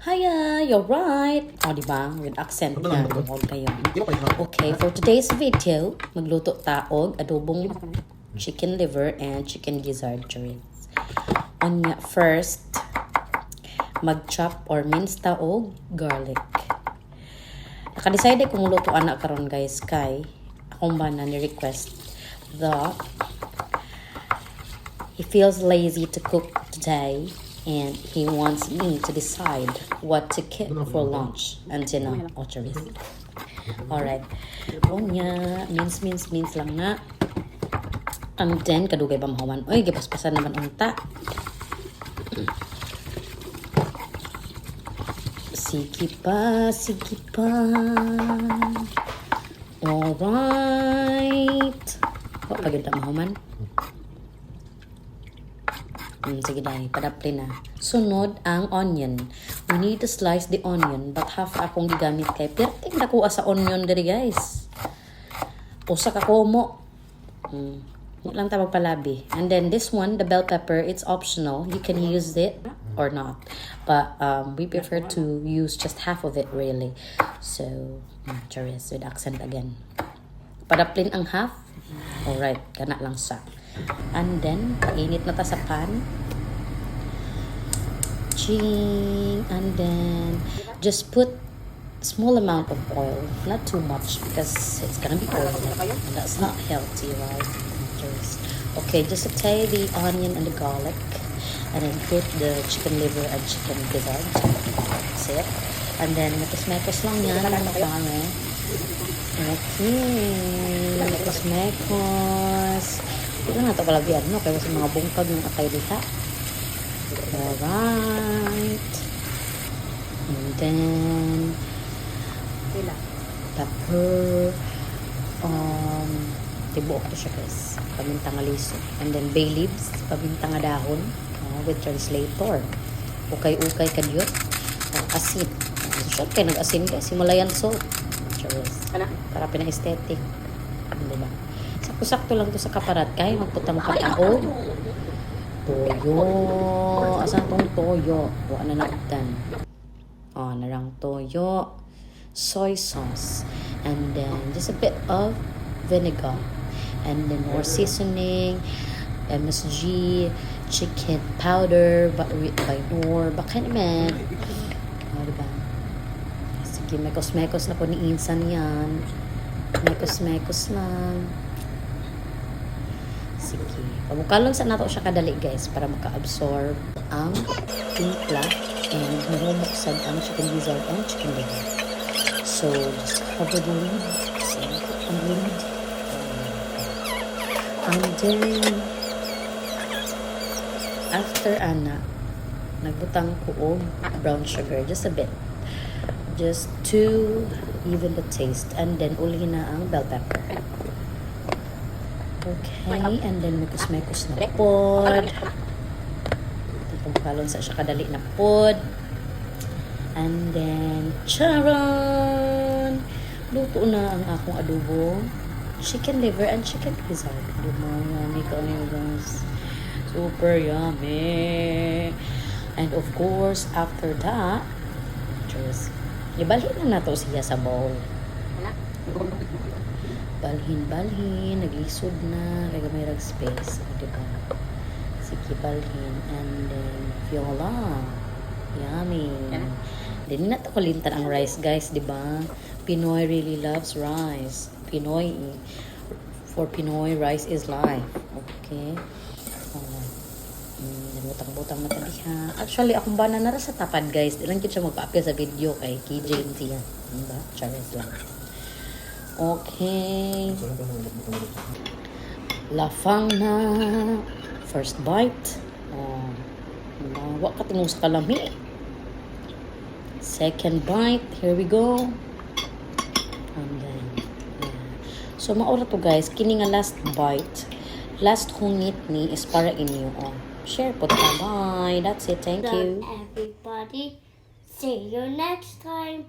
Hiya, you're right. O, diba? With accent Ano na. naman ba? Huwag kayo. Di ba kayo? Okay, for today's video, magluto taog, adobong chicken liver and chicken gizzard chorizo. Onya, first, mag-chop or mince taog garlic. Naka-decide kung luto anak karon guys kay akong bana ni request the he feels lazy to cook today and he wants me to decide what to cook for lunch and dinner or chorizo. Alright. Onya, mince lang na. And then, kadugay ba mahawan? Uy, gipaspasan naman unta. Sige pa. Alright. O, paganda mahaman. Sige dahil, padapli na. Sunod ang onion. We need to slice the onion, but half akong gigamit kay perting nakuha sa onion diri guys. Usa ka komo. Lang ta magpalabi. And then this one, the bell pepper, it's optional. You can use it or not. But we prefer to use just half of it really. So, chorizo with accent again. Padaplin ang half. Alright, kana lang sa. And then, painit na ta sa pan. Ching. And then, just put small amount of oil. Not too much because it's gonna be oily. And that's not healthy, right? Okay, just saute the onion and the garlic. And then put the chicken liver and chicken gizzard. That's it. And then, mekos lang yan. Mabango. Okay. Mekos. Ito na ito kalagyan, no? Kaya sa mga bungkag ng atay dita. Alright. And then, pepper. Tibuok ito siya guys. Pamintang aliso. And then bay leaves. Pamintang dahon. With translator. Ukay-ukay kadyot. Asin. So, kaya nag-asin guys. Himalayan salt. Para pina-aesthetic. Diba? Sakto-sakto lang to sa kaparat. Kaya magpunta mo kataog. Toyo. Asan tong toyo? Huwag na nagdan. Narang toyo. Soy sauce. And then, just a bit of vinegar. And then, more seasoning. MSG. Chicken powder. Bainor. Baka naman. Diba? Sige, mekos-mekos na po ni Insan yan. Mekos-mekos lang. Sige. Pamukalon sa nato siya kadali guys para maka-absorb ang timpla and mahumuksad ang chicken gizzard and chicken liver. So, just cover the lid. So, ang lid. And then, after ana, nagbutang ko og brown sugar. Just a bit. Just to even the taste. And then, uli na ang bell pepper. Okay, and then mekos-mekos na pod. Pagkalon sa siya kadali na pod. And then, charon! Luto na ang akong adobo. Chicken liver and chicken gizzard. Yummy kami guys. Super yummy. And of course, after that, just ibalhin na nato siya sa bowl. Balhin, naglisod na, kaya may rag space, diba? Sige, balhin, and then, viola, yummy. Then, na ito kulintan ang rice, guys, diba? Pinoy really loves rice. For Pinoy, rice is life. Okay? Butang-butang na tabiha. Actually, akong bana na sa tapad, guys. Ilang kita magpa-appeal sa video kay KJ and Tia. Diba? Charis lang. Okay. Lafang na. First bite. Wak ka tingong sa kalami. Second bite. Here we go. And then, so, maura to guys. Kini nga last bite. Last hungit ni is para inyo. Share po ta. Bye. That's it. Thank you. Everybody. See you next time.